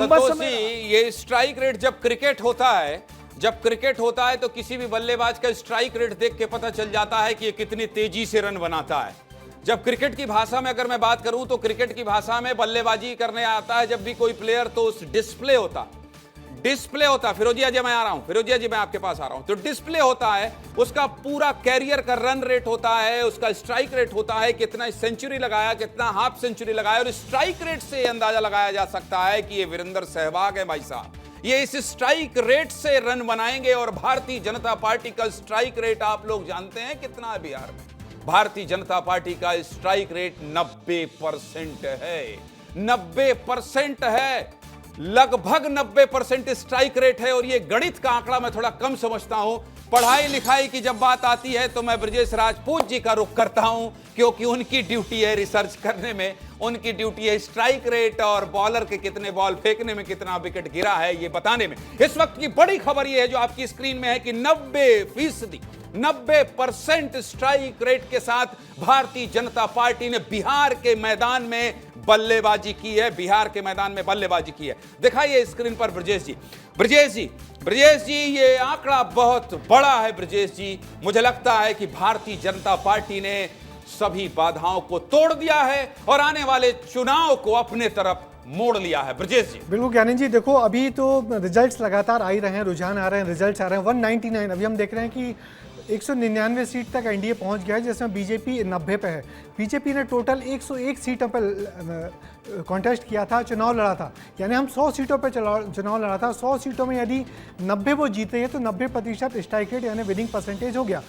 लंबा संतोष समय जी, ये स्ट्राइक रेट जब क्रिकेट होता है तो किसी भी बल्लेबाज का स्ट्राइक रेट देख के पता चल जाता है कि ये कितनी तेजी से रन बनाता है। जब क्रिकेट की भाषा में अगर मैं बात करूं तो क्रिकेट की भाषा में बल्लेबाजी करने आता है जब भी कोई प्लेयर, तो उस डिस्प्ले होता फिरोजिया जी, मैं आ रहा हूं, फिरोजिया जी मैं आपके पास आ रहा हूं, तो डिस्प्ले होता है, उसका पूरा कैरियर का रन रेट होता है, उसका स्ट्राइक रेट होता है, कितना सेंचुरी लगाया, कितना हाफ सेंचुरी लगाया, और स्ट्राइक रेट से अंदाजा लगाया जा सकता है कि ये वीरेंद्र सहवाग है भाई साहब। ये इस स्ट्राइक रेट से रन बनाएंगे। और भारतीय जनता पार्टी का स्ट्राइक रेट आप लोग जानते हैं कितना है बिहार में? भारतीय जनता पार्टी का स्ट्राइक रेट 90% है, 90% है, लगभग 90% स्ट्राइक रेट है। और ये गणित का आंकड़ा मैं थोड़ा कम समझता हूं। पढ़ाई लिखाई की जब बात आती है तो मैं ब्रजेश राजपूत जी का रुख करता हूं, क्योंकि उनकी ड्यूटी है रिसर्च करने में, उनकी ड्यूटी है स्ट्राइक रेट और बॉलर के कितने बॉल फेंकने में कितना विकेट गिरा है ये बताने में। इस वक्त की बड़ी खबर ये है जो आपकी स्क्रीन में है कि 90% स्ट्राइक रेट के साथ भारतीय जनता पार्टी ने बिहार के मैदान में बल्लेबाजी की है, बिहार के मैदान में बल्लेबाजी की है। दिखाइए स्क्रीन पर ब्रजेश जी, ये आंकड़ा बहुत बड़ा है ब्रजेश जी। मुझे लगता है कि भारतीय जनता पार्टी ने सभी बाधाओं को तोड़ दिया है और आने वाले चुनाव को अपने तरफ मोड़ लिया है। ब्रजेश जी। बिल्कुल ज्ञानी जी, देखो अभी तो रिजल्ट्स लगातार आ ही रहे हैं, रुझान आ रहे हैं, रिजल्ट्स आ रहे हैं। 199 अभी हम देख रहे हैं कि 199 सीट तक एनडीए पहुंच गया है, जिसमें बीजेपी 90 पे है। बीजेपी ने टोटल 101 सीटों पर कॉन्टेस्ट किया था, चुनाव लड़ा था, यानी हम 100 सीटों पर चुनाव लड़ा था। 100 सीटों में यदि 90 वो जीते हैं तो 90% स्ट्राइक रेट यानी विनिंग परसेंटेज हो गया।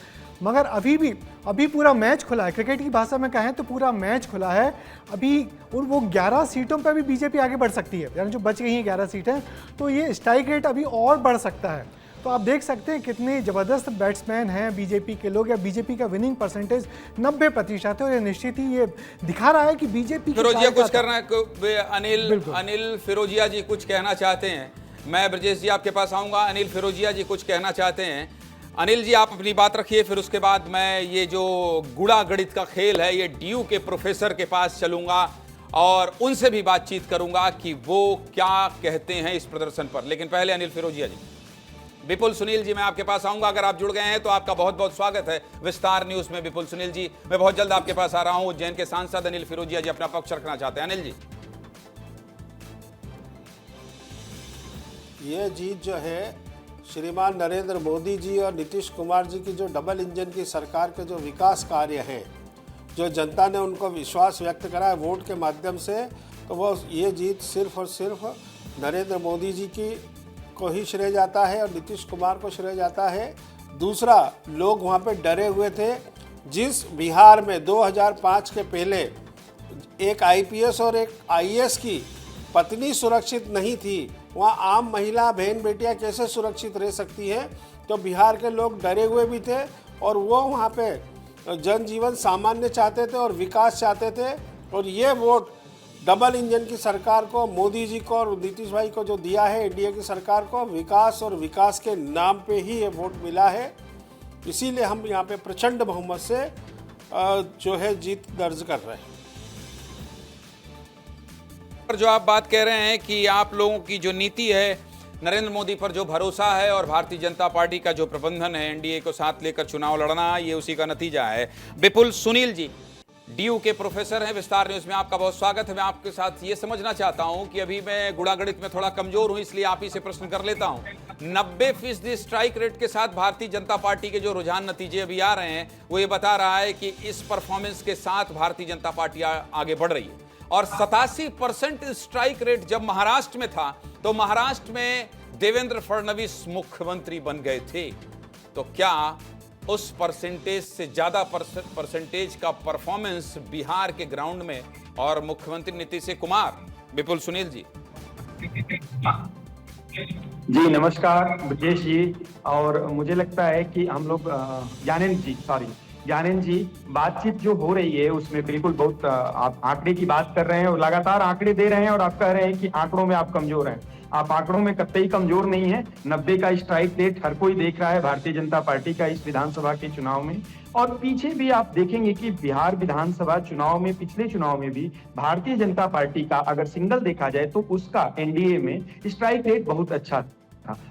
मगर अभी पूरा मैच खुला है, क्रिकेट की भाषा में कहें तो पूरा मैच खुला है अभी, और वो 11 सीटों पर भी बीजेपी आगे बढ़ सकती है, यानी जो बच गई हैं 11 सीटें, तो ये स्ट्राइक रेट अभी और बढ़ सकता है। तो आप देख सकते हैं कितने ज़बरदस्त बैट्समैन हैं बीजेपी के लोग, या बीजेपी का विनिंग परसेंटेज 90% है। और ये निश्चित ही ये दिखा रहा है कि बीजेपी फिरोजिया कुछ करना है, अनिल फिरोजिया जी कुछ कहना चाहते हैं। मैं ब्रजेश जी आपके पास आऊँगा। अनिल फिरोजिया जी कुछ कहना चाहते हैं। अनिल जी आप अपनी बात रखिए, फिर उसके बाद मैं ये जो गुणा गणित का खेल है ये डीयू के प्रोफेसर के पास चलूंगा और उनसे भी बातचीत करूंगा कि वो क्या कहते हैं इस प्रदर्शन पर। लेकिन पहले अनिल फिरोजिया जी, विपुल सुनील जी मैं आपके पास आऊंगा। अगर आप जुड़ गए हैं तो आपका बहुत बहुत स्वागत है विस्तार न्यूज में। विपुल सुनील जी, मैं बहुत जल्द आपके पास आ रहा हूं। उज्जैन के सांसद अनिल फिरोजिया जी अपना पक्ष रखना चाहते हैं। अनिल जी। ये जीत जो है श्रीमान नरेंद्र मोदी जी और नीतीश कुमार जी की जो डबल इंजन की सरकार के जो विकास कार्य हैं, जो जनता ने उनको विश्वास व्यक्त करा है वोट के माध्यम से, तो वो ये जीत सिर्फ और सिर्फ नरेंद्र मोदी जी की को ही श्रेय जाता है और नीतीश कुमार को श्रेय जाता है। दूसरा, लोग वहाँ पे डरे हुए थे। जिस बिहार में 2005 के पहले एक आईपीएस और एक आईएएस की पत्नी सुरक्षित नहीं थी, वहाँ आम महिला बहन बेटियाँ कैसे सुरक्षित रह सकती हैं, तो बिहार के लोग डरे हुए भी थे और वो वहाँ पे जनजीवन सामान्य चाहते थे और विकास चाहते थे। और ये वोट डबल इंजन की सरकार को, मोदी जी को और नीतीश भाई को जो दिया है एनडीए की सरकार को, विकास और विकास के नाम पे ही ये वोट मिला है। इसीलिए हम यहाँ पे प्रचंड बहुमत से जो है जीत दर्ज कर रहे हैं। जो आप बात कह रहे हैं कि आप लोगों की जो नीति है, नरेंद्र मोदी पर जो भरोसा है और भारतीय जनता पार्टी का जो प्रबंधन है एनडीए को साथ लेकर चुनाव लड़ना, ये उसी का नतीजा है। विपुल सुनील जी डीयू के प्रोफेसर हैं, विस्तार न्यूज में आपका बहुत स्वागत है। मैं आपके साथ ये समझना चाहता हूं कि अभी मैं गुणागणित में थोड़ा कमजोर हूं, इसलिए आप ही से प्रश्न कर लेता हूं। 90% स्ट्राइक रेट के साथ भारतीय जनता पार्टी के जो रुझान नतीजे अभी आ रहे हैं वो ये बता रहा है कि इस परफॉर्मेंस के साथ भारतीय जनता पार्टी आगे बढ़ रही है। और 87% स्ट्राइक रेट जब महाराष्ट्र में था तो महाराष्ट्र में देवेंद्र फडणवीस मुख्यमंत्री बन गए थे, तो क्या उस परसेंटेज से ज्यादा परसेंटेज का परफॉर्मेंस बिहार के ग्राउंड में और मुख्यमंत्री नीतीश कुमार? विपुल सुनील जी। जी नमस्कार ब्रजेश जी, और मुझे लगता है कि हम लोग ज्ञानेंद्र जी बातचीत जो हो रही है उसमें बिल्कुल बहुत आप आंकड़े की बात कर रहे हैं और लगातार आंकड़े दे रहे हैं और आप कह रहे हैं कि आंकड़ों में आप कमजोर हैं। आप आंकड़ों में कतई कमजोर नहीं है। 90 का स्ट्राइक रेट हर कोई देख रहा है भारतीय जनता पार्टी का इस विधानसभा के चुनाव में, और पीछे भी आप देखेंगे कि बिहार विधानसभा चुनाव में, पिछले चुनाव में भी भारतीय जनता पार्टी का अगर सिंगल देखा जाए तो उसका एनडीए में स्ट्राइक रेट बहुत अच्छा था।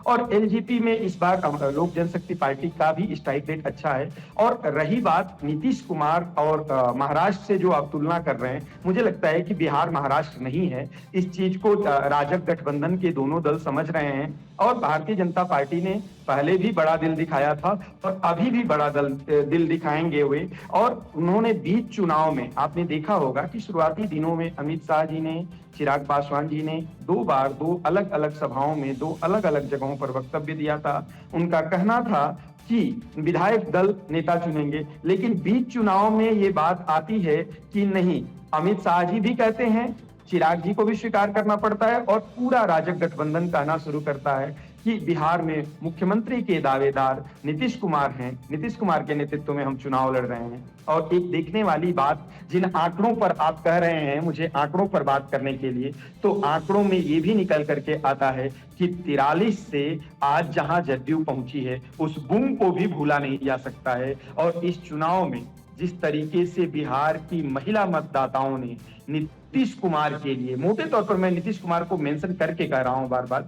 और एलजेपी में इस बार लोक जनशक्ति पार्टी का भी स्ट्राइक रेट अच्छा है। और रही बात नीतीश कुमार और महाराष्ट्र से जो आप तुलना कर रहे हैं, मुझे लगता है कि बिहार महाराष्ट्र नहीं है। इस चीज को राजग गठबंधन के दोनों दल समझ रहे हैं और भारतीय जनता पार्टी ने पहले भी बड़ा दिल दिखाया था और अभी भी बड़ा दिल दिखाएंगे वे। और उन्होंने बीच चुनाव में आपने देखा होगा कि शुरुआती दिनों में अमित शाह जी ने, चिराग पासवान जी ने 2 बार 2 अलग अलग सभाओं में 2 अलग अलग जगहों पर वक्तव्य दिया था। उनका कहना था कि विधायक दल नेता चुनेंगे, लेकिन बीच चुनाव में ये बात आती है कि नहीं, अमित शाह जी भी कहते हैं, चिराग जी को भी स्वीकार करना पड़ता है और पूरा राजग गठबंधन कहना शुरू करता है कि बिहार में मुख्यमंत्री के दावेदार नीतीश कुमार हैं, नीतीश कुमार के नेतृत्व में हम चुनाव लड़ रहे हैं। और एक देखने वाली बात, जिन आंकड़ों पर आप कह रहे हैं मुझे आंकड़ों पर बात करने के लिए, तो आंकड़ों में ये भी निकल करके आता है कि 43 से आज जहां जदयू पहुंची है उस बूम को भी भूला नहीं जा सकता है। और इस चुनाव में जिस तरीके से बिहार की महिला मतदाताओं ने नीतीश कुमार के लिए, मोटे तौर पर मैं नीतीश कुमार को मेंशन करके कह रहा हूं बार बार,